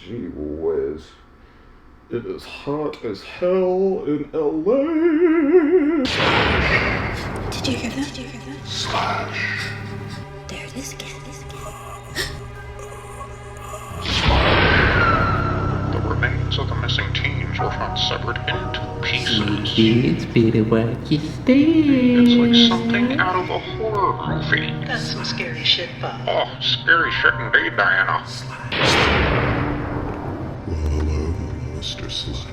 Gee whiz. It is hot as hell in LA. Did you hear that? Slash. There it is again. The remains of the missing teens were found severed into pieces. Kids, better watch your step. It's like something out of a horror movie. That's some scary shit, Bob. Oh, scary shit indeed, Diana. Well, hello, Mr. Slash.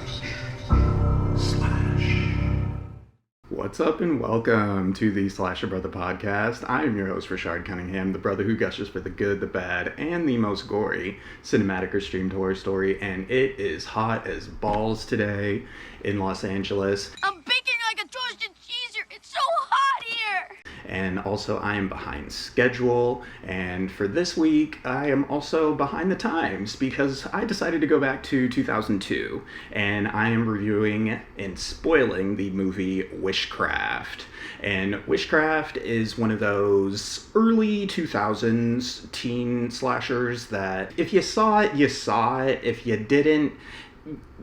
What's up and welcome to the Slasha Brotha podcast. I am your host, Rashard Cunningham, the brother who gushes for the good, the bad, and the most gory cinematic or streamed horror story, and it is hot as balls today in Los Angeles. I'm baking like a toasted cheese here. It's so hot here. And also I am behind schedule, and for this week I am also behind the times because I decided to go back to 2002 and I am reviewing and spoiling the movie Wishcraft. And Wishcraft is one of those early 2000s teen slashers that if you saw it, you saw it. If you didn't,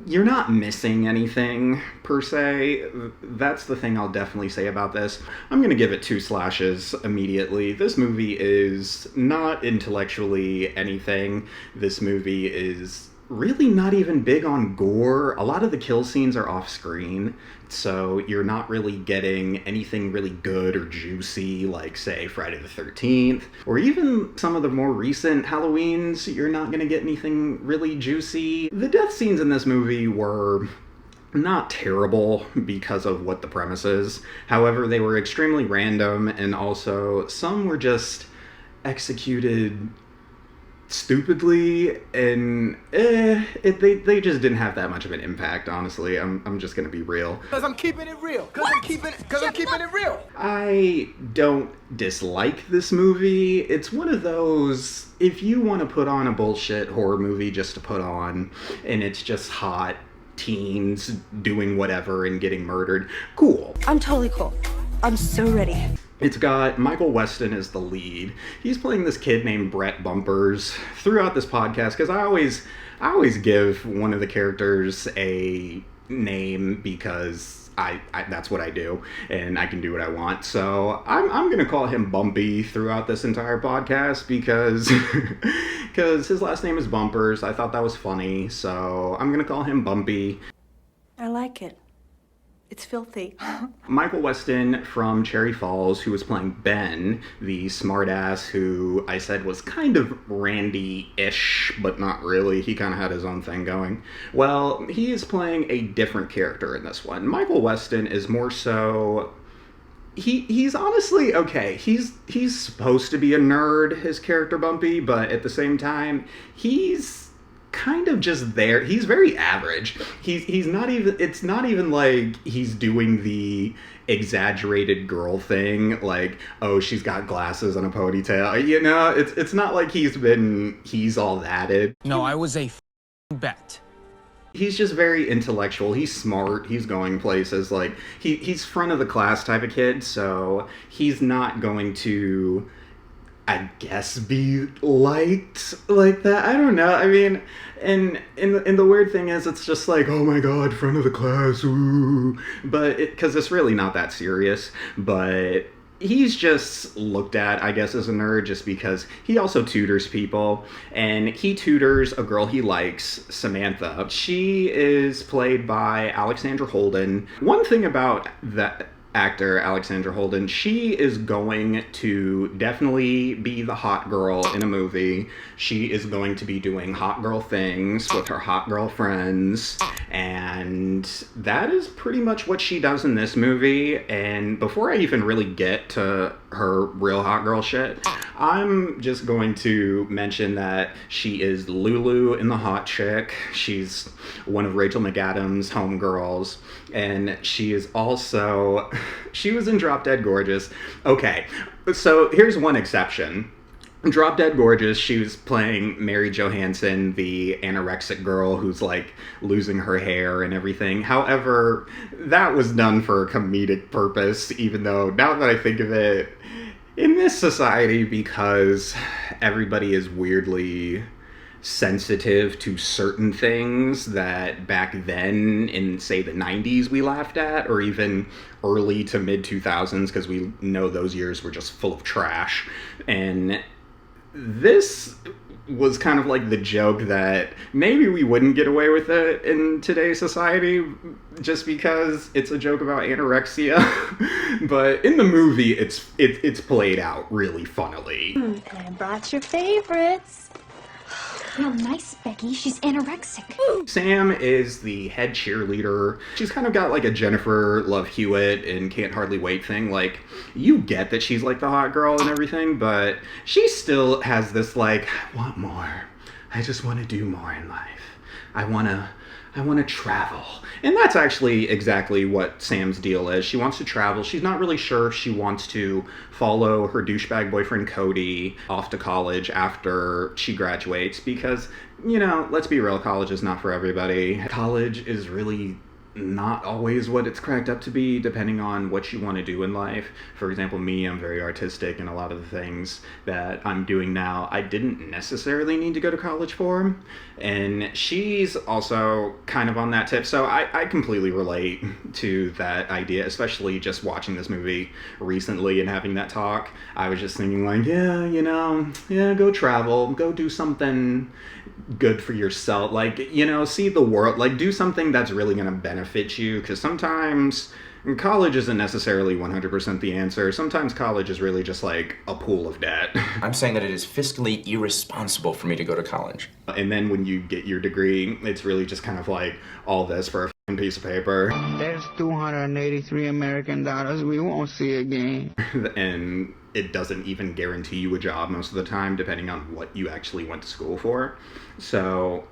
you're not missing anything, per se. That's the thing I'll definitely say about this. I'm going to give it 2 slashes immediately. This movie is not intellectually anything. This movie is really not even big on gore. A lot of the kill scenes are off screen, so you're not really getting anything really good or juicy like, say, Friday the 13th, or even some of the more recent Halloweens. You're not going to get anything really juicy. The death scenes in this movie were not terrible because of what the premise is. However, they were extremely random, and also some were just executed stupidly, and they just didn't have that much of an impact, honestly. I'm just gonna be real. Cause I'm keeping it real. Cause I'm keeping it real. I don't dislike this movie. It's one of those, if you want to put on a bullshit horror movie just to put on, and it's just hot teens doing whatever and getting murdered, cool. I'm totally cool. I'm so ready. It's got Michael Weston as the lead. He's playing this kid named Brett Bumpers throughout this podcast, because I always give one of the characters a name because I that's what I do, and I can do what I want. So I'm gonna call him Bumpy throughout this entire podcast because his last name is Bumpers. I thought that was funny, so I'm gonna call him Bumpy. I like it. It's filthy. Michael Weston from Cherry Falls, who was playing Ben, the smartass who I said was kind of Randy-ish, but not really. He kind of had his own thing going. Well, he is playing a different character in this one. Michael Weston is more so... He's honestly okay. He's supposed to be a nerd, his character Bumpy, but at the same time, he's kind of just there. He's very average. He's not even, it's not even like he's doing the exaggerated girl thing, like, oh, she's got glasses and a ponytail, you know. It's not like he's all thatted. No, I was a bet. He's just very intellectual. He's smart. He's going places. Like, he's front of the class type of kid, so he's not going to, I guess, be liked like that. I don't know. I mean, and the weird thing is, it's just like, oh my god, front of the class, ooh. But because it's really not that serious. But he's just looked at, I guess, as a nerd just because he also tutors people. And he tutors a girl he likes, Samantha. She is played by Alexandra Holden. One thing about that actor, Alexandra Holden, she is going to definitely be the hot girl in a movie. She is going to be doing hot girl things with her hot girl friends, and that is pretty much what she does in this movie. And before I even really get to her real hot girl shit, I'm just going to mention that she is Lulu in The Hot Chick. She's one of Rachel McAdams' homegirls, and she is also... she was in Drop Dead Gorgeous. Okay, so here's one exception. Drop Dead Gorgeous, she was playing Mary Johansson, the anorexic girl who's, like, losing her hair and everything. However, that was done for a comedic purpose, even though, now that I think of it, in this society, because everybody is weirdly sensitive to certain things that back then in, say, the 90s we laughed at, or even early to mid 2000s, because we know those years were just full of trash. And this was kind of like the joke that maybe we wouldn't get away with it in today's society just because it's a joke about anorexia. But in the movie, it's played out really funnily. And I brought your favorites. Real nice, Becky. She's anorexic. Sam is the head cheerleader. She's kind of got like a Jennifer Love Hewitt and Can't Hardly Wait thing. Like, you get that she's like the hot girl and everything, but she still has this like, I want more. I just want to do more in life. I want to travel. And that's actually exactly what Sam's deal is. She wants to travel. She's not really sure if she wants to follow her douchebag boyfriend Cody off to college after she graduates because, you know, let's be real, college is not for everybody. College is really not always what it's cracked up to be, depending on what you want to do in life. For example, me, I'm very artistic, and a lot of the things that I'm doing now, I didn't necessarily need to go to college for. And she's also kind of on that tip, so I completely relate to that idea, especially just watching this movie recently and having that talk. I was just thinking like, yeah, you know, yeah, go travel, go do something good for yourself, like, you know, see the world, like, do something that's really going to benefit you, because sometimes college isn't necessarily 100% the answer. Sometimes college is really just like a pool of debt. I'm saying that it is fiscally irresponsible for me to go to college. And then when you get your degree, it's really just kind of like all this for a f***ing piece of paper. There's 283 American dollars we won't see again. And it doesn't even guarantee you a job most of the time, depending on what you actually went to school for. So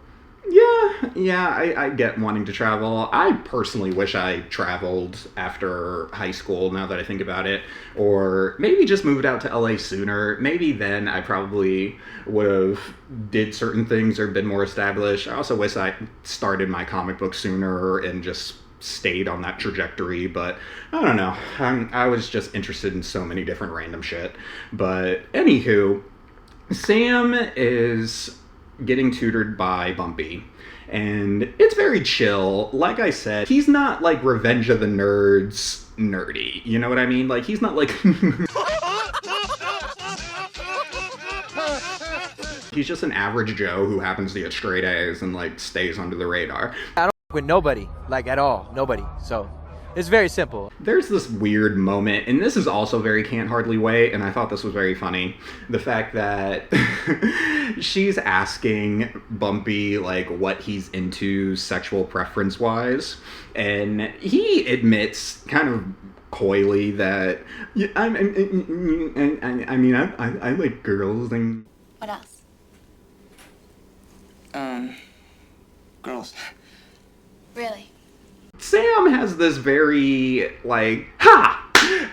yeah, I get wanting to travel. I personally wish I traveled after high school, now that I think about it. Or maybe just moved out to LA sooner. Maybe then I probably would have did certain things or been more established. I also wish I started my comic book sooner and just stayed on that trajectory, but I don't know. I was just interested in so many different random shit. But anywho, Sam is getting tutored by Bumpy, and it's very chill. Like I said, he's not like Revenge of the Nerds nerdy, you know what I mean? Like, he's not like he's just an average Joe who happens to get straight A's and like stays under the radar. I don't with nobody, like at all, nobody. So it's very simple. There's this weird moment, and this is also very Can't Hardly Wait, and I thought this was very funny. The fact that she's asking Bumpy, like, what he's into sexual preference-wise, and he admits kind of coyly that, yeah, I mean, I like girls and... What else? Girls. Really? Sam has this very, like, ha!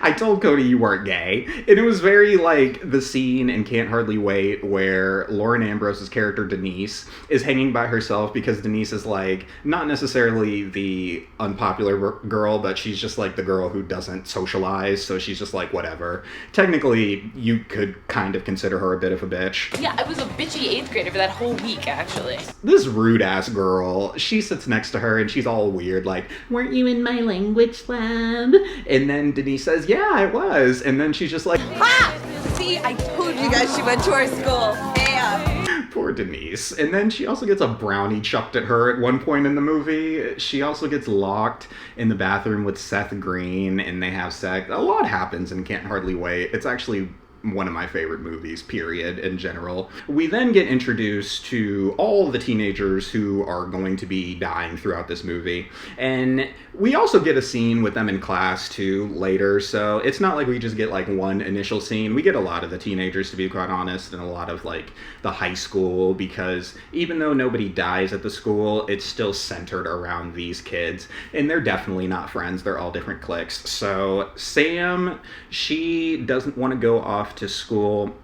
I told Cody you weren't gay. And it was very like the scene in Can't Hardly Wait where Lauren Ambrose's character Denise is hanging by herself because Denise is like not necessarily the unpopular girl, but she's just like the girl who doesn't socialize, so she's just like whatever. Technically, you could kind of consider her a bit of a bitch. Yeah, I was a bitchy 8th grader for that whole week, actually. This rude ass girl, she sits next to her and she's all weird, like, weren't you in my language lab? And then Denise says, yeah, I was. And then she's just like, Ha! See, I told you guys she went to our school. Damn. Poor Denise. And then she also gets a brownie chucked at her at one point in the movie. She also gets locked in the bathroom with Seth Green and they have sex. A lot happens in Can't Hardly Wait. It's actually one of my favorite movies, period, in general. We then get introduced to all the teenagers who are going to be dying throughout this movie. And we also get a scene with them in class, too, later. So it's not like we just get, like, one initial scene. We get a lot of the teenagers, to be quite honest, and a lot of, like, the high school, because even though nobody dies at the school, it's still centered around these kids. And they're definitely not friends. They're all different cliques. So Sam, she doesn't want to go off to school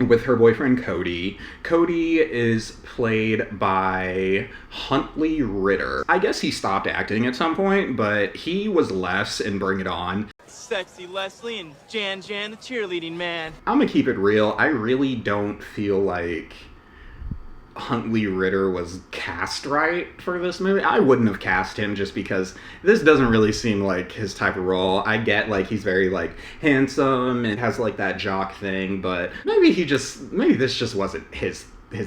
with her boyfriend Cody. Cody is played by Huntley Ritter. I guess he stopped acting at some point, but he was Les in Bring It On. Sexy Leslie and Jan the cheerleading man. I'm gonna keep it real. I really don't feel like Huntley Ritter was cast right for this movie. I wouldn't have cast him just because this doesn't really seem like his type of role. I get like he's very like handsome and has like that jock thing, but maybe this just wasn't his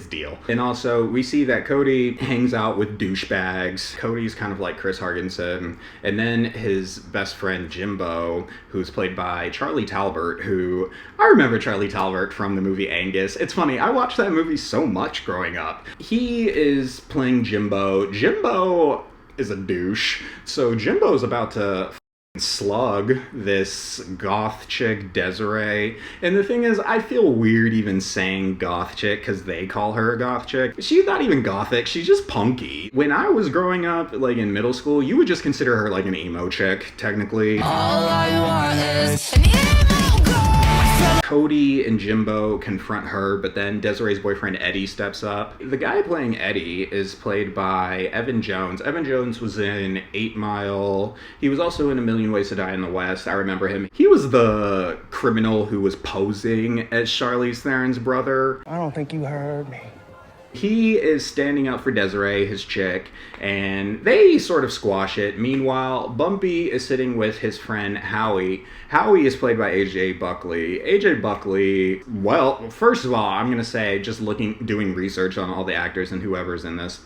deal. And also, we see that Cody hangs out with douchebags. Cody's kind of like Chris Hargensen. And then his best friend, Jimbo, who's played by Charlie Talbert, who... I remember Charlie Talbert from the movie Angus. It's funny, I watched that movie so much growing up. He is playing Jimbo. Jimbo is a douche. So Jimbo's about to slug this goth chick Desiree, and the thing is, I feel weird even saying goth chick because they call her a goth chick. She's not even gothic, she's just punky. When I was growing up, like in middle school, you would just consider her like an emo chick, technically. All I want is an emo girl. Cody and Jimbo confront her, but then Desiree's boyfriend Eddie steps up. The guy playing Eddie is played by Evan Jones. Evan Jones was in 8 Mile. He was also in A Million Ways to Die in the West. I remember him. He was the criminal who was posing as Charlize Theron's brother. I don't think you heard me. He is standing up for Desiree, his chick, and they sort of squash it. Meanwhile, Bumpy is sitting with his friend Howie. Howie is played by AJ Buckley. AJ Buckley, well, first of all, I'm going to say, just doing research on all the actors and whoever's in this,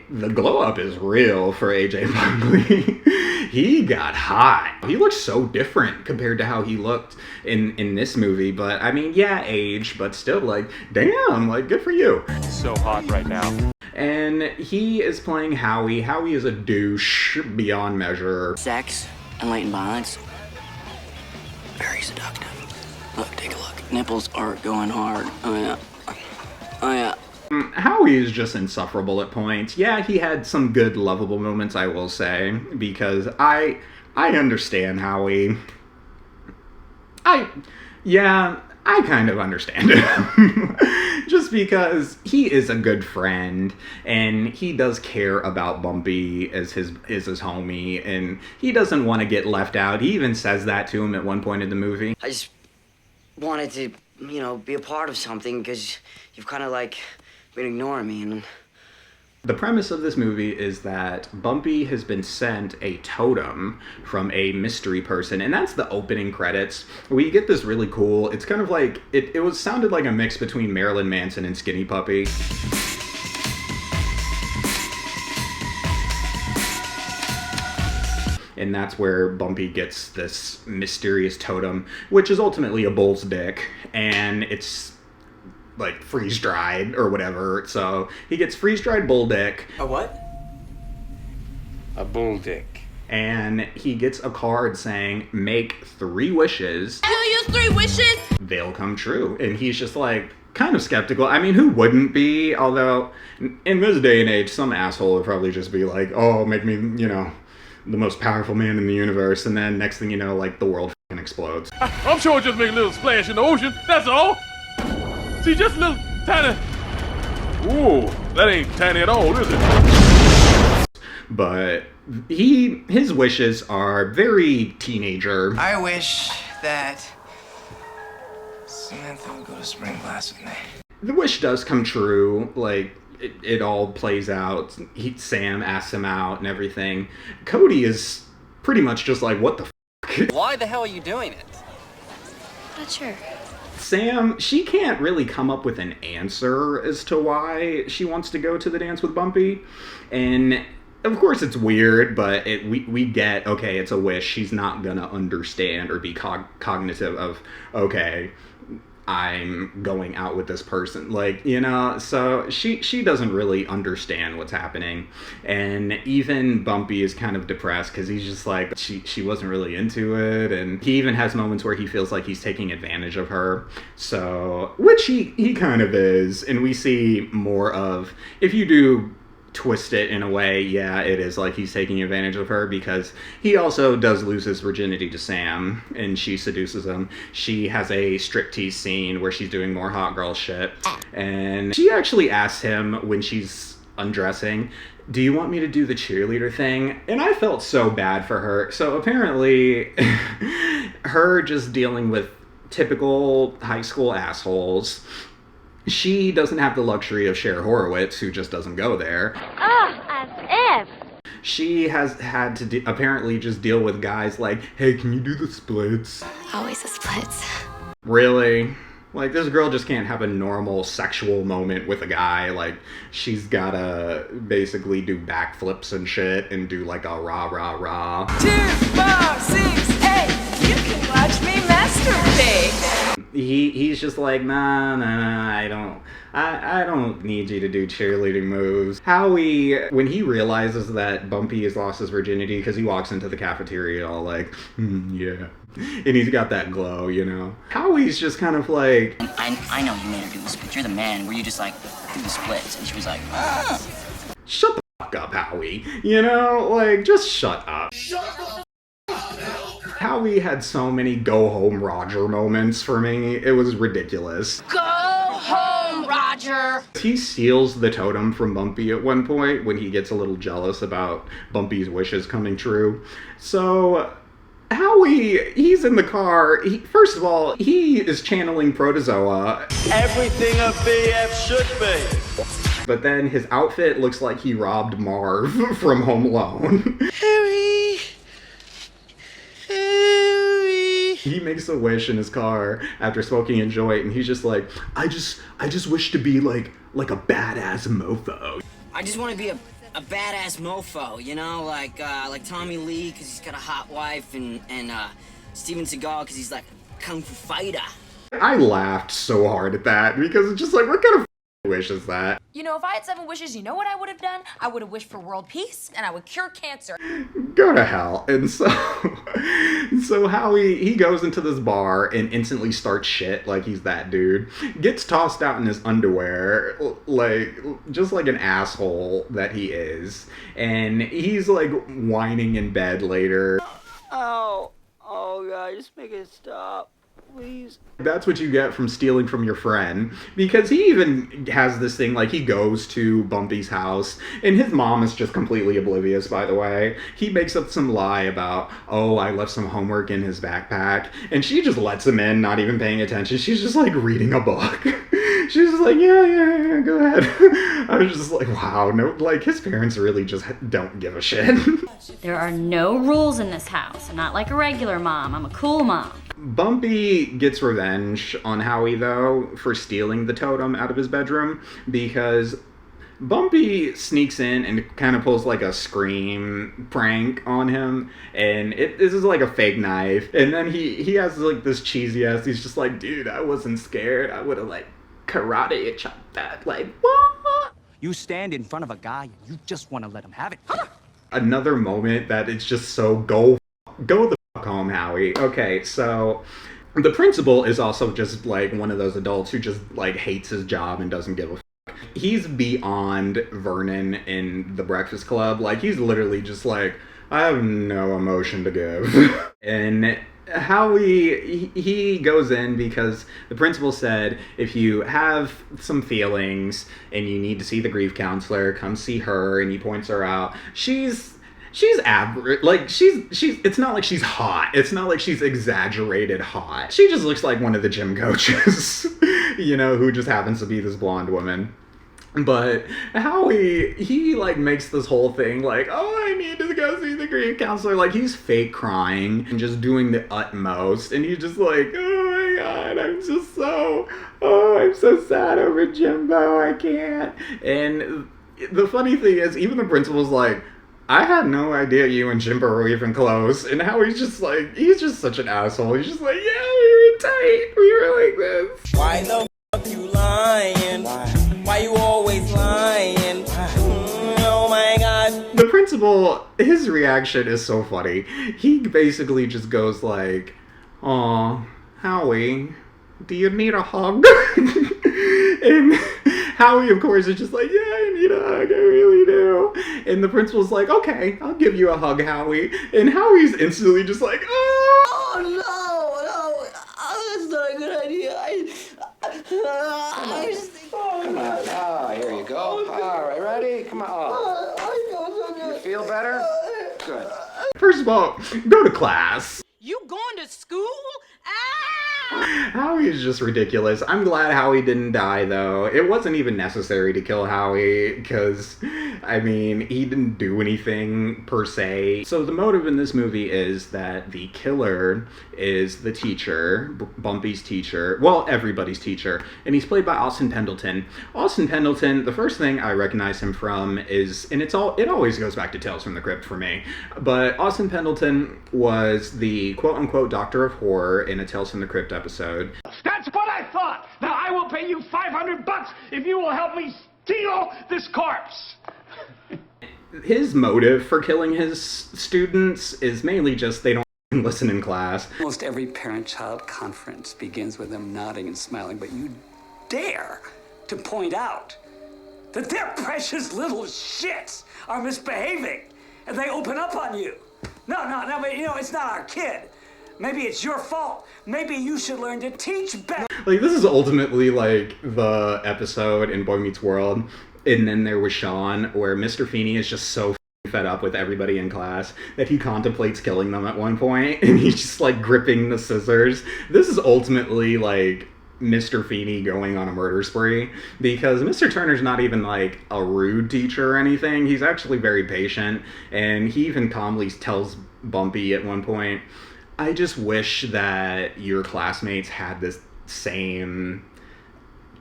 the glow up is real for AJ Buckley. He got hot. He looks so different compared to how he looked in this movie. But I mean, yeah, age, but still, like, damn, like, good for you. It's so hot right now. And he is playing Howie. Howie is a douche beyond measure. Sex and latent violence. Very seductive. Look, take a look. Nipples are going hard. Oh yeah. Oh yeah. Howie is just insufferable at points. Yeah, he had some good, lovable moments, I will say, because I understand Howie. I kind of understand him. Just because he is a good friend, and he does care about Bumpy as his homie, and he doesn't want to get left out. He even says that to him at one point in the movie. I just wanted to, be a part of something, because you've kind of, been ignoring me, and... The premise of this movie is that Bumpy has been sent a totem from a mystery person, and that's the opening credits. We get this really cool, it's kind of like, it sounded like a mix between Marilyn Manson and Skinny Puppy. And that's where Bumpy gets this mysterious totem, which is ultimately a bull's dick, and it's like freeze-dried or whatever. So he gets freeze-dried bull dick. A what? A bull dick. And he gets a card saying, make 3 wishes. You use 3 wishes? They'll come true. And he's just like, kind of skeptical. I mean, who wouldn't be? Although, in this day and age, some asshole would probably just be like, oh, make me, the most powerful man in the universe. And then next thing you know, like, the world f***ing explodes. I'm sure it just make a little splash in the ocean, that's all. See, just a little tiny... Ooh, that ain't tiny at all, is it? But his wishes are very teenager. I wish that Samantha would go to spring class with me. The wish does come true, like, it all plays out. Sam asks him out and everything. Cody is pretty much just like, what the f***? Why the hell are you doing it? Not sure. Sam, she can't really come up with an answer as to why she wants to go to the dance with Bumpy. And of course it's weird, but we get, okay, it's a wish. She's not gonna understand or be cognitive of, okay, I'm going out with this person, so she doesn't really understand what's happening. And even Bumpy is kind of depressed because he's just like, she wasn't really into it, and he even has moments where he feels like he's taking advantage of her, so, which he kind of is. And we see more of, if you do twist it in a way, yeah, it is like he's taking advantage of her, because he also does lose his virginity to Sam, and she seduces him. She has a striptease scene where she's doing more hot girl shit, and she actually asks him when she's undressing, do you want me to do the cheerleader thing? And I felt so bad for her. So apparently her just dealing with typical high school assholes She doesn't have the luxury of Cher Horowitz, who just doesn't go there. Ugh, as if. She has had to apparently just deal with guys like, hey, can you do the splits? Always the splits. Really? Like, this girl just can't have a normal sexual moment with a guy. Like, she's gotta basically do backflips and shit and do like a rah, rah, rah. 2, 4, 6, 8. You can watch me masturbate. He's just like, nah, I don't need you to do cheerleading moves. Howie, when he realizes that Bumpy has lost his virginity, because he walks into the cafeteria all like, yeah. And he's got that glow, you know. Howie's just kind of like... I know you made her do the splits. You're the man. Were you just like, do the splits? And she was like, Shut the fuck up, Howie. You know, like, just shut up. Howie had so many go home Roger moments for me. It was ridiculous. Go home, Roger! He steals the totem from Bumpy at one point when he gets a little jealous about Bumpy's wishes coming true. So... Howie, he's in the car. First of all, he is channeling Protozoa. Everything a BF should be. But then his outfit looks like he robbed Marv from Home Alone. Harry. He makes a wish in his car after smoking a joint, and he's just like, I just wish to be like a badass mofo. I just want to be a badass mofo, you know, like Tommy Lee, because he's got a hot wife, and Steven Seagal, because he's like a kung fu fighter. I laughed so hard at that, because it's just like, what kind of wish is that? You know, if I had 7 wishes, you know what I would have done? I would have wished for world peace, and I would cure cancer. Go to hell. And so Howie, he goes into this bar and instantly starts shit like he's that dude. Gets tossed out in his underwear, like, just like an asshole that he is. And he's like whining in bed later. Oh God, just make it stop. Please. That's what you get from stealing from your friend. Because he even has this thing, like, he goes to Bumpy's house, and his mom is just completely oblivious, by the way. He makes up some lie about, oh, I left some homework in his backpack, and she just lets him in, not even paying attention. She's just, like, reading a book. She's just like, yeah, go ahead. I was just like, wow, no, like, his parents really just don't give a shit. There are no rules in this house. I'm not like a regular mom. I'm a cool mom. Bumpy gets revenge on Howie, though, for stealing the totem out of his bedroom, because Bumpy sneaks in and kind of pulls like a Scream prank on him, and this is like a fake knife, and then he has like this cheesy ass, he's just like, dude, I wasn't scared, I would have like karate chopped that, like, what? You stand in front of a guy and you just want to let him have it. Another moment that it's just so go the fuck home, Howie. Okay, so the principal is also just like one of those adults who just like hates his job and doesn't give a fuck. He's beyond Vernon in The Breakfast Club. Like, he's literally just like, I have no emotion to give. And Howie, he goes in because the principal said, if you have some feelings and you need to see the grief counselor, come see her, and he points her out. She's average. Like, she's it's not like she's hot. It's not like she's exaggerated hot. She just looks like one of the gym coaches, you know, who just happens to be this blonde woman. But Howie, he like makes this whole thing like, oh, I need to go see the grief counselor. Like, he's fake crying and just doing the utmost. And he's just like, oh my God, I'm so sad over Jimbo. I can't. And the funny thing is, even the principal's like, I had no idea you and Jimbo were even close. And Howie's just like, he's just such an asshole. He's just like, yeah, we were tight. We were like this. Why the fuck you lying? Why you always lying? Oh my God. The principal, his reaction is so funny. He basically just goes like, aw, Howie, do you need a hug? And Howie, of course, is just like, yeah, I need a hug, I really do. And the principal's like, okay, I'll give you a hug, Howie. And Howie's instantly just like, oh no, that's not a good idea. Come on. Oh, here you go. All right, ready? Come on. Oh. I feel so good. You feel better? Good. First of all, go to class. You going to school? Ah! Howie is just ridiculous. I'm glad Howie didn't die, though. It wasn't even necessary to kill Howie, because, I mean, he didn't do anything per se. So the motive in this movie is that the killer is the teacher, Bumpy's teacher, well, everybody's teacher, and he's played by Austin Pendleton. Austin Pendleton, the first thing I recognize him from is, and it always goes back to Tales from the Crypt for me, but Austin Pendleton was the quote-unquote Doctor of Horror in a Tales from the Crypt episode. That's what I thought! Now I will pay you $500 if you will help me steal this corpse! His motive for killing his students is mainly just they don't listen in class. Almost every parent-child conference begins with them nodding and smiling, but you dare to point out that their precious little shits are misbehaving, and they open up on you. No, but you know, it's not our kid. Maybe it's your fault. Maybe you should learn to teach better. Like, this is ultimately, like, the episode in Boy Meets World, and then there was Sean, where Mr. Feeney is just so fed up with everybody in class that he contemplates killing them at one point, and he's just, like, gripping the scissors. This is ultimately, like, Mr. Feeney going on a murder spree, because Mr. Turner's not even, like, a rude teacher or anything. He's actually very patient, and he even calmly tells Bumpy at one point, I just wish that your classmates had this same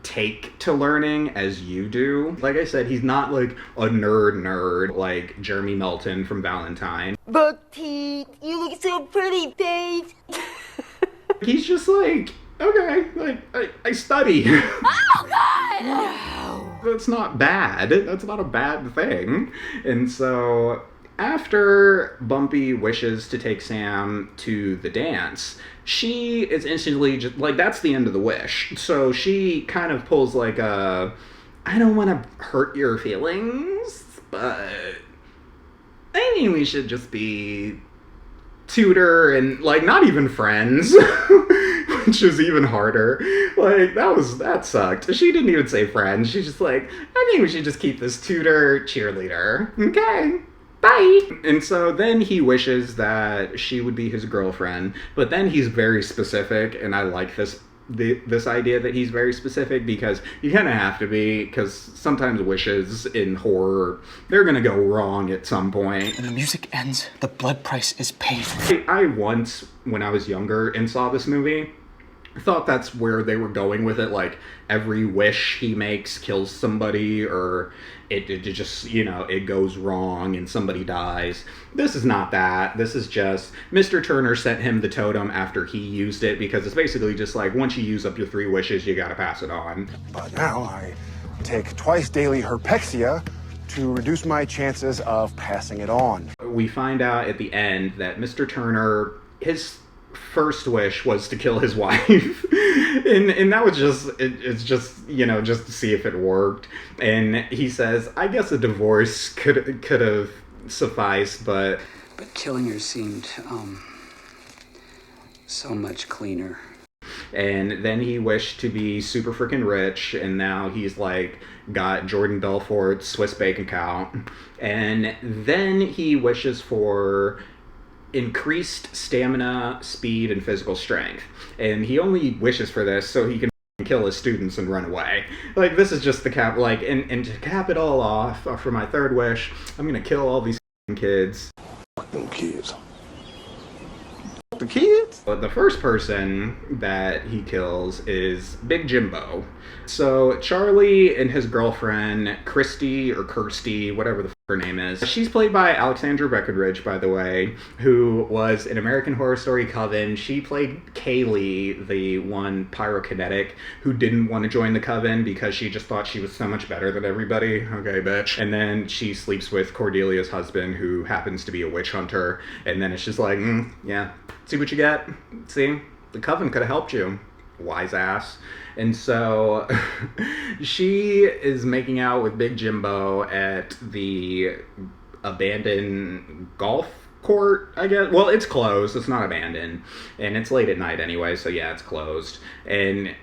take to learning as you do. Like I said, he's not like a nerd like Jeremy Melton from Valentine. But Pete, you look so pretty, Pete. He's just like, okay, like, I study. Oh, God! No! That's not bad. That's not a bad thing. And so, after Bumpy wishes to take Sam to the dance, she is instantly just, like, that's the end of the wish. So she kind of pulls like a, I don't want to hurt your feelings, but I think we should just be tutor and, like, not even friends. Which is even harder. Like, that sucked. She didn't even say friends. She's just like, I think we should just keep this tutor cheerleader. Okay, bye. And so then he wishes that she would be his girlfriend, but then he's very specific, and I like this idea that he's very specific, because you kind of have to be, because sometimes wishes in horror, they're gonna go wrong at some point. When the music ends, the blood price is paid. I once, when I was younger and saw this movie, thought that's where they were going with it, like every wish he makes kills somebody, or it just, you know, it goes wrong and somebody dies. This is not that. This is just Mr. Turner sent him the totem after he used it, because it's basically just like, once you use up your 3 wishes, you gotta pass it on. But now I take twice daily herpexia to reduce my chances of passing it on. We find out at the end that Mr. Turner, his first wish was to kill his wife, and that was just it's just, you know, just to see if it worked. And he says, I guess a divorce could have sufficed, but killing her seemed so much cleaner. And then he wished to be super freaking rich, and now he's like got Jordan Belfort's Swiss bank account. And then he wishes for increased stamina, speed, and physical strength. And he only wishes for this so he can kill his students and run away. Like, this is just the cap, like, and to cap it all off, for my third wish, I'm gonna kill all these kids. Fuck them kids. The kids? But the first person that he kills is Big Jimbo. So Charlie and his girlfriend, Christy or Kirsty, whatever the her name is. She's played by Alexandra Breckenridge, by the way, who was in American Horror Story Coven. She played Kaylee, the one pyrokinetic who didn't want to join the Coven because she just thought she was so much better than everybody. Okay, bitch. And then she sleeps with Cordelia's husband, who happens to be a witch hunter. And then it's just like, yeah, see what you get? See? The Coven could have helped you. Wise ass. And so she is making out with Big Jimbo at the abandoned golf court, I guess. Well, it's closed. It's not abandoned. And it's late at night anyway, so yeah, it's closed. And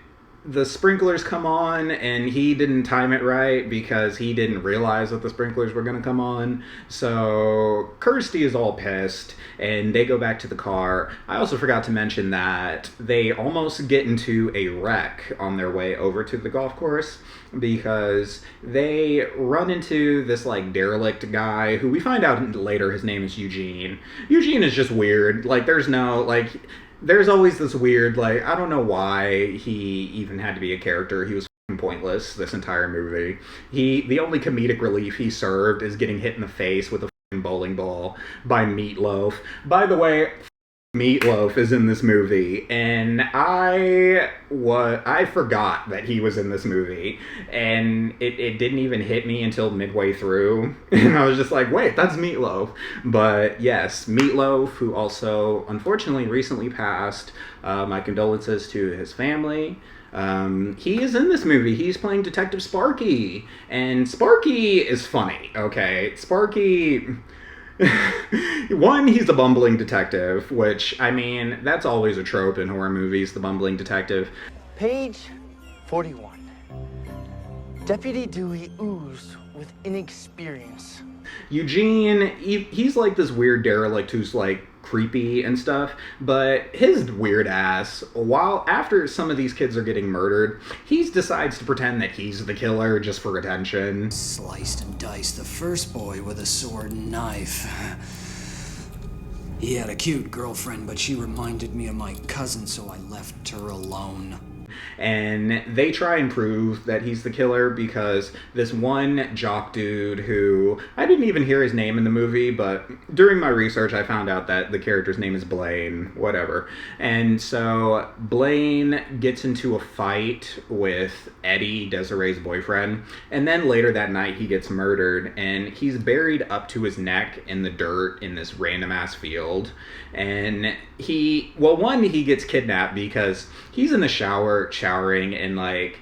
the sprinklers come on, and he didn't time it right because he didn't realize that the sprinklers were going to come on. So Kirsty is all pissed, and they go back to the car. I also forgot to mention that they almost get into a wreck on their way over to the golf course because they run into this, like, derelict guy who we find out later his name is Eugene. Eugene is just weird. Like, there's always this weird, like, I don't know why he even had to be a character. He was pointless this entire movie. The only comedic relief he served is getting hit in the face with a bowling ball by Meatloaf. By the way, Meatloaf is in this movie, and I forgot that he was in this movie, and it didn't even hit me until midway through, and I was just like, wait, that's Meatloaf. But yes, Meatloaf, who also unfortunately recently passed. My condolences to his family. He is in this movie. He's playing Detective Sparky, and Sparky is funny, okay? Sparky... One, he's a bumbling detective, which, I mean, that's always a trope in horror movies, the bumbling detective. Page 41. Deputy Dewey oozed with inexperience. Eugene, he's like this weird derelict who's like creepy and stuff, but his weird ass, while after some of these kids are getting murdered, he decides to pretend that he's the killer just for attention. Sliced and diced the first boy with a sword and knife. He had a cute girlfriend, but she reminded me of my cousin, so I left her alone. And they try and prove that he's the killer because this one jock dude who, I didn't even hear his name in the movie, but during my research I found out that the character's name is Blaine, whatever. And so Blaine gets into a fight with Eddie, Desiree's boyfriend, and then later that night he gets murdered, and he's buried up to his neck in the dirt in this random ass field. And he gets kidnapped because he's in the showering, and like,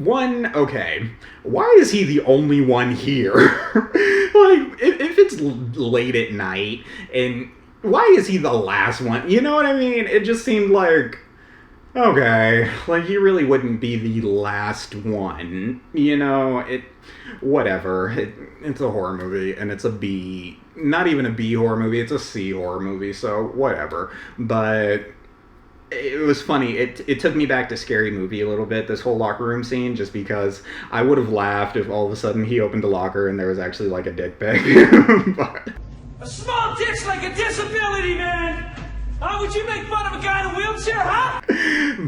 okay, why is he the only one here? Like, if it's late at night, and why is he the last one? You know what I mean? It just seemed like, okay, like, he really wouldn't be the last one, you know? Whatever. It's a horror movie, and it's not even a B horror movie, it's a C horror movie, so whatever. But it was funny. It took me back to Scary Movie a little bit, this whole locker room scene, just because I would have laughed if all of a sudden he opened a locker and there was actually like a dick pic. But A small dick's like a disability, man! How would you make fun of a guy in a wheelchair, huh?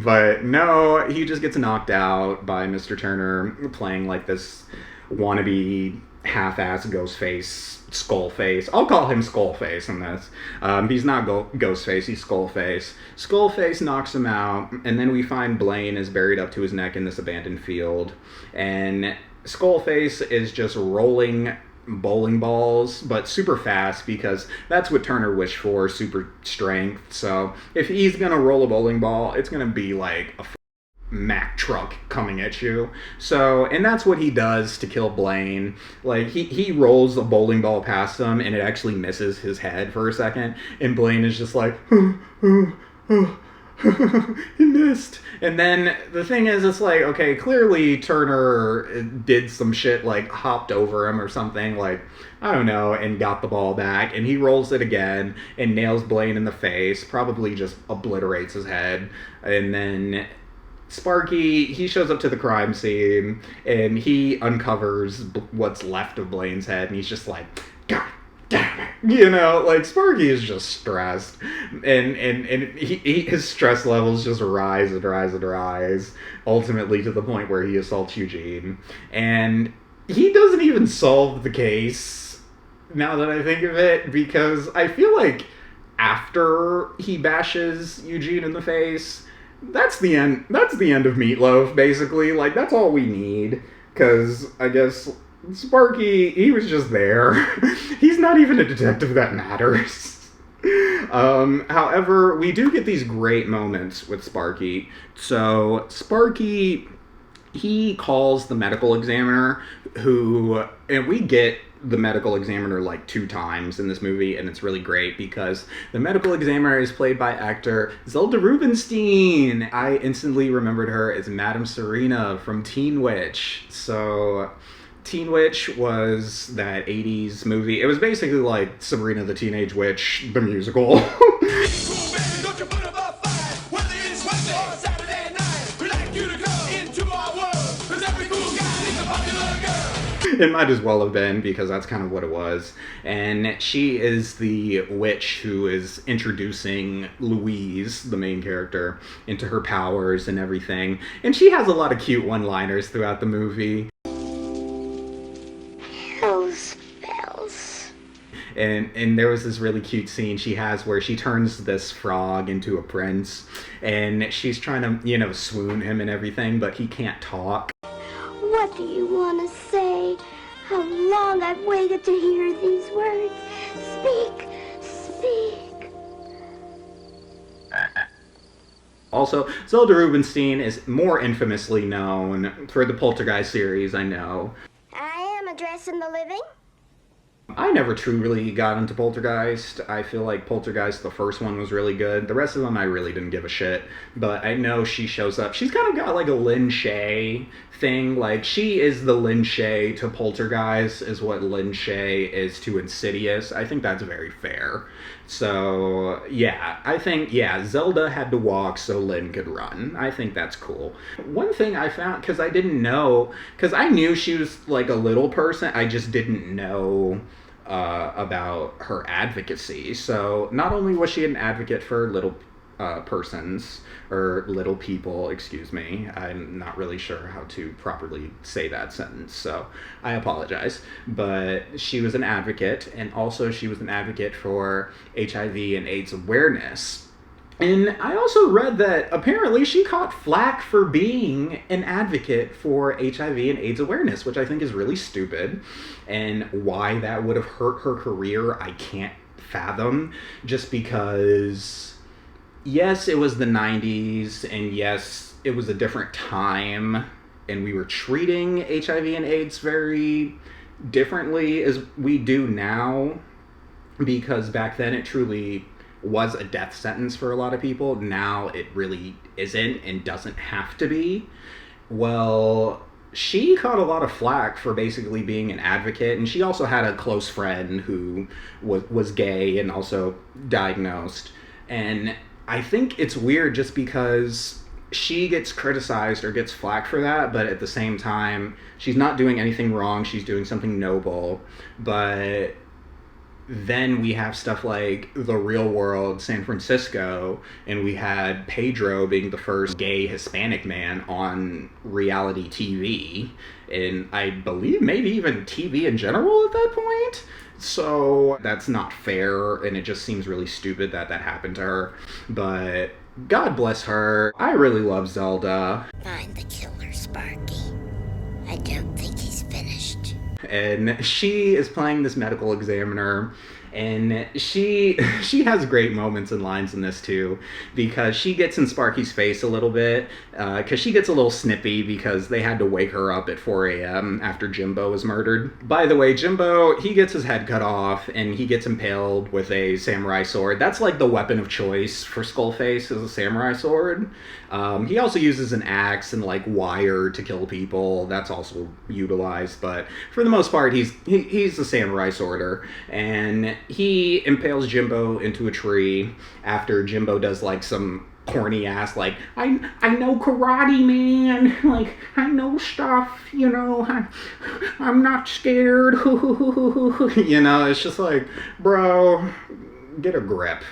But no, he just gets knocked out by Mr. Turner playing like this wannabe half-ass Ghostface, Skullface. I'll call him Skullface in this. He's not Ghostface, he's Skullface. Skullface knocks him out, and then we find Blaine is buried up to his neck in this abandoned field. And Skullface is just rolling bowling balls, but super fast, because that's what Turner wished for, super strength. So if he's gonna roll a bowling ball, it's gonna be like a Mack truck coming at you. So, and that's what he does to kill Blaine. Like, he rolls a bowling ball past him, and it actually misses his head for a second, and Blaine is just like, he missed. And then the thing is, it's like, okay, clearly Turner did some shit, like hopped over him or something, like, I don't know, and got the ball back, and he rolls it again and nails Blaine in the face, probably just obliterates his head. And then Sparky, he shows up to the crime scene, and he uncovers what's left of Blaine's head, and he's just like, God damn it. You know, like, Sparky is just stressed, and his stress levels just rise and rise and rise, ultimately to the point where he assaults Eugene. And he doesn't even solve the case, now that I think of it, because I feel like after he bashes Eugene in the face, that's the end of Meatloaf, basically. Like, that's all we need, because I guess Sparky, he was just there. He's not even a detective that matters. However, we do get these great moments with Sparky. So Sparky, he calls the medical examiner and we get the medical examiner like 2 times in this movie, and it's really great because the medical examiner is played by actor Zelda Rubinstein. I instantly remembered her as Madame Serena from Teen Witch. So Teen Witch was that 80s movie. It was basically like Sabrina the Teenage Witch, the musical. It might as well have been, because that's kind of what it was. And she is the witch who is introducing Louise, the main character, into her powers and everything. And she has a lot of cute one-liners throughout the movie. Those bells. And there was this really cute scene she has where she turns this frog into a prince. And she's trying to, you know, swoon him and everything, but he can't talk. What do you want to say? How long I've waited to hear these words. Speak, speak. Also, Zelda Rubinstein is more infamously known for the Poltergeist series, I know. I am addressing the living. I never truly got into Poltergeist. I feel like Poltergeist, the first one, was really good. The rest of them I really didn't give a shit. But I know she shows up. She's kind of got like a Lin Shaye thing. Like, she is the Lin Shaye to Poltergeist, is what Lin Shaye is to Insidious. I think that's very fair. So, yeah, I think, Zelda had to walk so Lin could run. I think that's cool. One thing I found, because I didn't know, because I knew she was like a little person, I just didn't know about her advocacy. So, not only was she an advocate for little persons, or little people, excuse me. I'm not really sure how to properly say that sentence, so I apologize. But she was an advocate, and also she was an advocate for HIV and AIDS awareness. And I also read that apparently she caught flack for being an advocate for HIV and AIDS awareness, which I think is really stupid. And why that would have hurt her career, I can't fathom, just because yes, it was the 90s, and yes, it was a different time, and we were treating HIV and AIDS very differently as we do now, because back then it truly was a death sentence for a lot of people. Now it really isn't and doesn't have to be. Well, she caught a lot of flack for basically being an advocate, and she also had a close friend who was gay and also diagnosed. And I think it's weird just because she gets criticized or gets flack for that, but at the same time, she's not doing anything wrong. She's doing something noble. But then we have stuff like The Real World, San Francisco, and we had Pedro being the first gay Hispanic man on reality TV, and I believe maybe even TV in general at that point. So that's not fair, and it just seems really stupid that that happened to her. But God bless her. I really love Zelda. Find the killer, Sparky. I don't think he's finished. And she is playing this medical examiner, and she has great moments and lines in this too, because she gets in Sparky's face a little bit, because she gets a little snippy because they had to wake her up at 4 a.m. after Jimbo was murdered. By the way, Jimbo, he gets his head cut off and he gets impaled with a samurai sword. That's like the weapon of choice for Skullface, is a samurai sword. He also uses an axe and like wire to kill people. That's also utilized, but for the most part, he's a samurai sworder, and he impales Jimbo into a tree after Jimbo does like some corny ass like, I know karate, man, like I know stuff, you know, I'm not scared. You know, it's just like, bro, get a grip.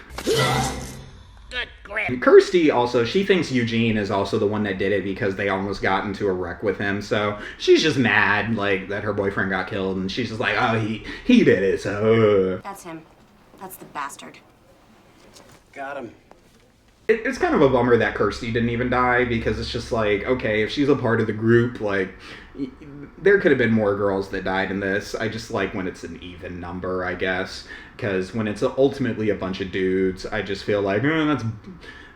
Kirsty also, she thinks Eugene is also the one that did it because they almost got into a wreck with him, so she's just mad like that her boyfriend got killed, and she's just like, oh, he did it, so That's him. That's the bastard. Got him. It's kind of a bummer that Kirsty didn't even die, because it's just like, okay, if she's a part of the group, like, there could have been more girls that died in this. I just like when it's an even number, I guess, because when it's ultimately a bunch of dudes, I just feel like,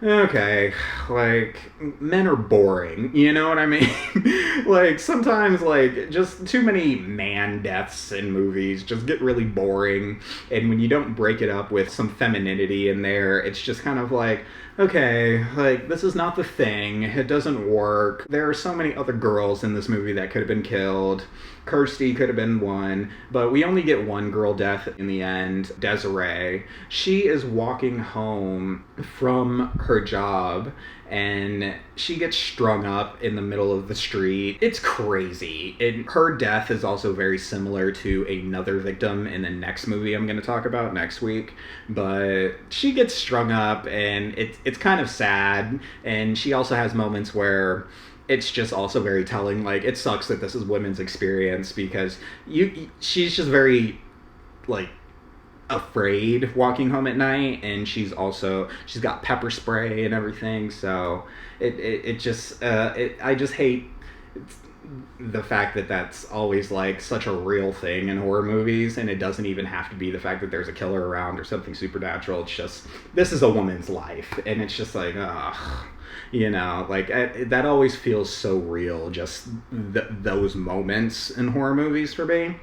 okay, like, men are boring, you know what I mean? Like, sometimes, like, just too many man deaths in movies just get really boring, and when you don't break it up with some femininity in there, it's just kind of like, okay, like, this is not the thing, it doesn't work. There are so many other girls in this movie that could have been killed. Kirsty could have been one, but we only get one girl death in the end, Desiree. She is walking home from her job, and she gets strung up in the middle of the street. It's crazy. And her death is also very similar to another victim in the next movie I'm going to talk about next week. But she gets strung up, and it's kind of sad. And she also has moments where it's just also very telling. Like, it sucks that this is women's experience, because she's just very, like, afraid walking home at night, and she's got pepper spray and everything, so I just hate the fact that that's always like such a real thing in horror movies, and it doesn't even have to be the fact that there's a killer around or something supernatural. It's just, this is a woman's life, and it's just like, ugh. You know, like, that always feels so real, just those moments in horror movies for me.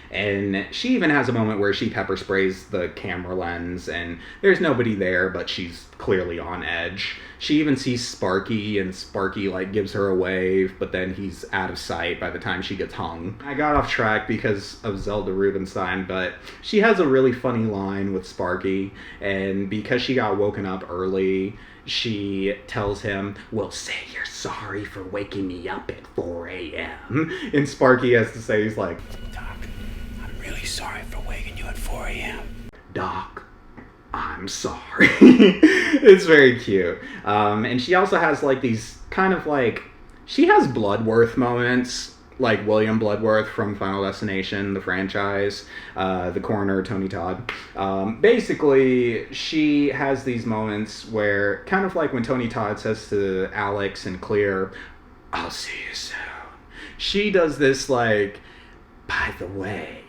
And she even has a moment where she pepper sprays the camera lens, and there's nobody there, but she's clearly on edge. She even sees Sparky, and Sparky, like, gives her a wave, but then he's out of sight by the time she gets hung. I got off track because of Zelda Rubinstein, but she has a really funny line with Sparky, and because she got woken up early, she tells him, well, say you're sorry for waking me up at 4 a.m. And Sparky has to say, he's like, Doc, I'm really sorry for waking you at 4 a.m. Doc, I'm sorry. It's very cute. And she also has, like, these kind of, like, she has Bloodworth moments, like William Bloodworth from Final Destination, the franchise, the coroner, Tony Todd. Basically, she has these moments where, kind of like when Tony Todd says to Alex and Clear, I'll see you soon. She does this, like, by the way,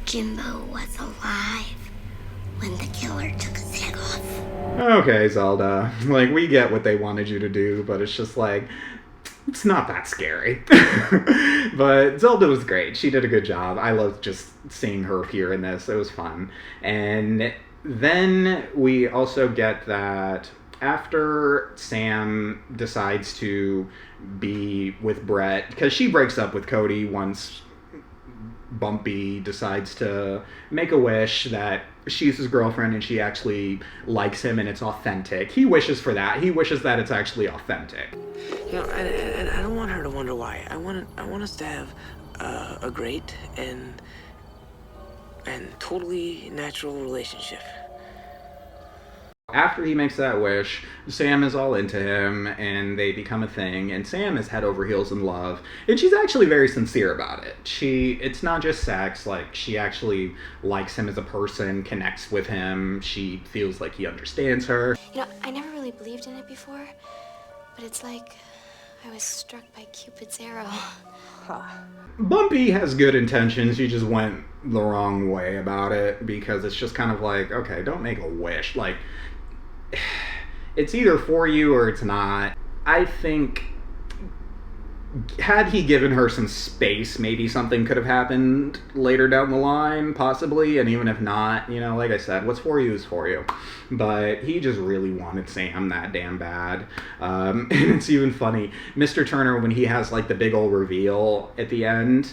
Jimbo was alive when the killer took his head off. Okay, Zelda, like, we get what they wanted you to do, but it's just like, it's not that scary. But Zelda was great. She did a good job. I loved just seeing her appear in this. It was fun. And then we also get that after Sam decides to be with Brett, because she breaks up with Cody once Bumpy decides to make a wish that she's his girlfriend and she actually likes him and it's authentic. He wishes for that. He wishes that it's actually authentic. You know, and I don't want her to wonder why. I want us to have a great and totally natural relationship. After he makes that wish, Sam is all into him, and they become a thing, and Sam is head over heels in love, and she's actually very sincere about it. It's not just sex, like, she actually likes him as a person, connects with him, she feels like he understands her. You know, I never really believed in it before, but it's like I was struck by Cupid's arrow. Bumpy has good intentions, she just went the wrong way about it, because it's just kind of like, okay, don't make a wish, like, it's either for you or it's not. I think had he given her some space, maybe something could have happened later down the line, possibly, and even if not, you know, like I said, what's for you is for you. But he just really wanted Sam that damn bad. And it's even funny, Mr. Turner, when he has, like, the big old reveal at the end,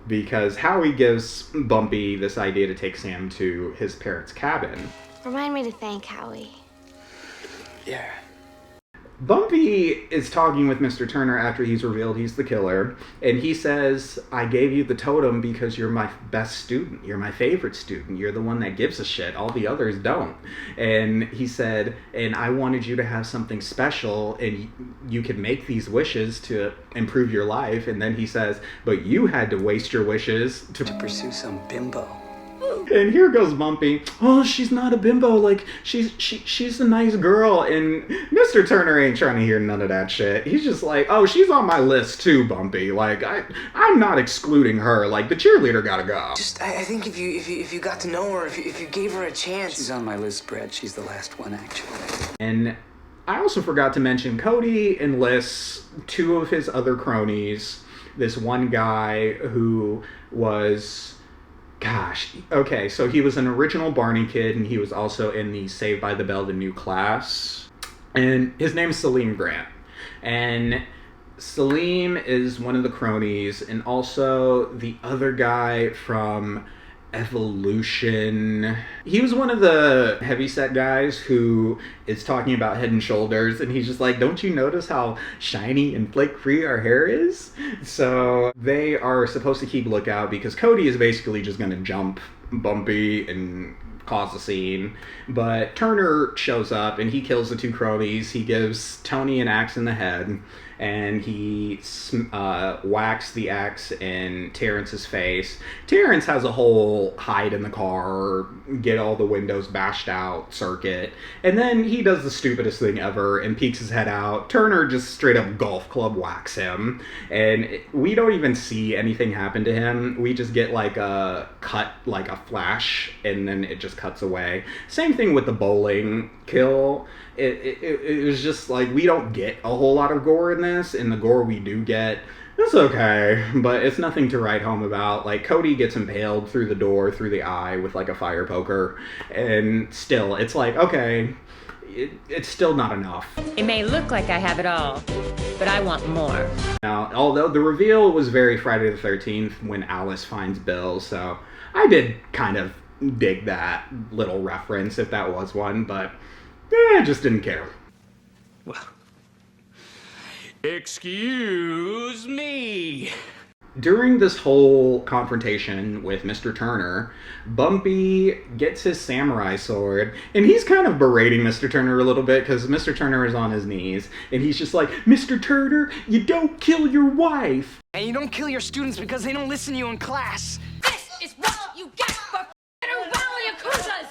because Howie gives Bumpy this idea to take Sam to his parents' cabin. Remind me to thank Howie. Yeah. Bumpy is talking with Mr. Turner after he's revealed he's the killer, and he says, I gave you the totem because you're my best student. You're my favorite student. You're the one that gives a shit. All the others don't. And he said, and I wanted you to have something special, and you could make these wishes to improve your life. And then he says, but you had to waste your wishes to pursue some bimbo. And here goes Bumpy. Oh, she's not a bimbo. Like, she's a nice girl. And Mr. Turner ain't trying to hear none of that shit. He's just like, oh, she's on my list too, Bumpy. Like, I'm not excluding her. Like, the cheerleader gotta go. Just, I think if you got to know her, if you gave her a chance. She's on my list, Brad. She's the last one, actually. And I also forgot to mention Cody enlists two of his other cronies. This one guy who was, gosh, okay, so he was an original Barney kid, and he was also in the Saved by the Bell, the new class. And his name is Salim Grant. And Salim is one of the cronies, and also the other guy from Evolution. He was one of the heavyset guys who is talking about Head and Shoulders, and he's just like, don't you notice how shiny and flake-free our hair is? So they are supposed to keep lookout because Cody is basically just gonna jump Bumpy and cause a scene. But Turner shows up and he kills the two cronies. He gives Tony an axe in the head, and he whacks the axe in Terrence's face. Terrence has a whole hide in the car, get all the windows bashed out circuit, and then he does the stupidest thing ever and peeks his head out. Turner just straight up golf club whacks him, and we don't even see anything happen to him. We just get like a cut, like a flash, and then it just cuts away. Same thing with the bowling kill. It was just like, we don't get a whole lot of gore in this, and the gore we do get, it's okay, but it's nothing to write home about. Like, Cody gets impaled through the door, through the eye with like a fire poker, and still, it's like, okay, it's still not enough. It may look like I have it all, but I want more. Now, although the reveal was very Friday the 13th when Alice finds Bill, so I did kind of dig that little reference, if that was one, but I just didn't care. Well, excuse me. During this whole confrontation with Mr. Turner, Bumpy gets his samurai sword, and he's kind of berating Mr. Turner a little bit because Mr. Turner is on his knees, and he's just like, Mr. Turner, you don't kill your wife. And you don't kill your students because they don't listen to you in class. This is what you get for f***ing around Yakuzas!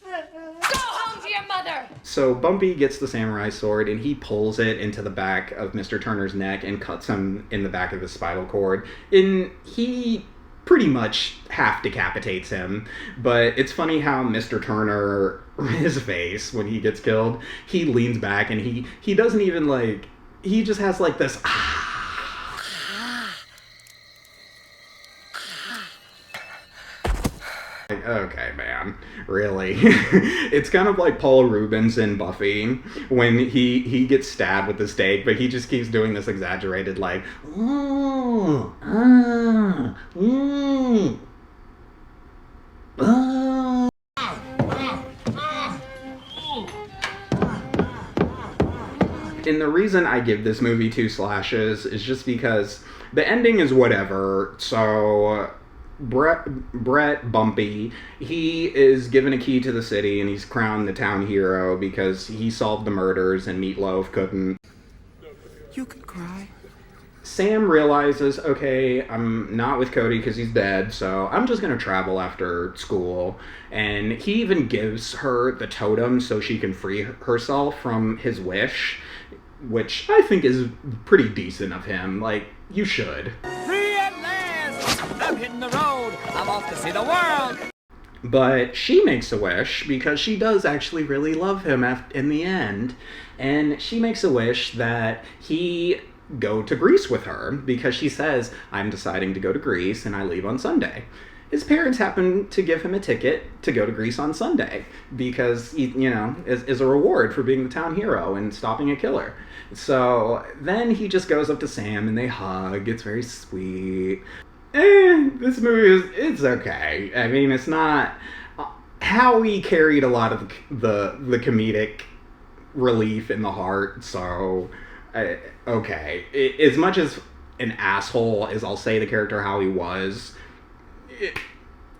Go home to your mother! So Bumpy gets the samurai sword, and he pulls it into the back of Mr. Turner's neck and cuts him in the back of his spinal cord. And he pretty much half decapitates him. But it's funny how Mr. Turner, his face, when he gets killed, he leans back and he doesn't even like, he just has like this okay, man, really? It's kind of like Paul Rubens in Buffy when he gets stabbed with the stake, but he just keeps doing this exaggerated like, And the reason I give this movie 2 slashes is just because the ending is whatever. So Brett Bumpy, he is given a key to the city and he's crowned the town hero because he solved the murders and Meatloaf couldn't. You can cry. Sam realizes, okay, I'm not with Cody because he's dead, so I'm just going to travel after school. And he even gives her the totem so she can free herself from his wish, which I think is pretty decent of him. Like, you should. Free at last! I'm hitting the road. I'm off to see the world. But she makes a wish because she does actually really love him in the end. And she makes a wish that he go to Greece with her because she says, I'm deciding to go to Greece and I leave on Sunday. His parents happen to give him a ticket to go to Greece on Sunday because, you know, is a reward for being the town hero and stopping a killer. So then he just goes up to Sam and they hug. It's very sweet. This movie it's okay. I mean, it's not... Howie carried a lot of the comedic relief in the heart, so... okay. As much as an asshole as I'll say the character Howie was...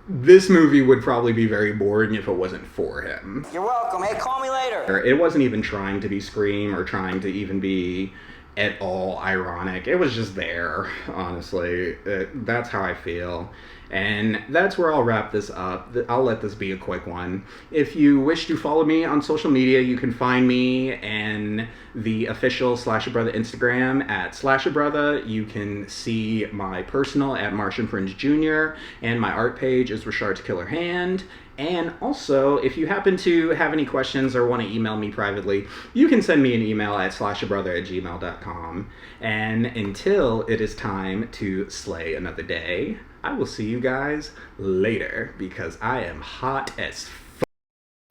this movie would probably be very boring if it wasn't for him. You're welcome. Hey, call me later. It wasn't even trying to be Scream or trying to even be at all ironic. It was just there, honestly. That's how I feel. And that's where I'll wrap this up. I'll let this be a quick one. If you wish to follow me on social media, you can find me in the official Slasha Brotha Instagram at Slasha Brotha. You can see my personal at Martian Fringe Jr. And my art page is Richard's Killer Hand. And also, if you happen to have any questions or want to email me privately, you can send me an email at slashabrother@gmail.com. And until it is time to slay another day, I will see you guys later, because I am hot as f***.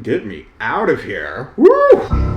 Get me out of here. Woo!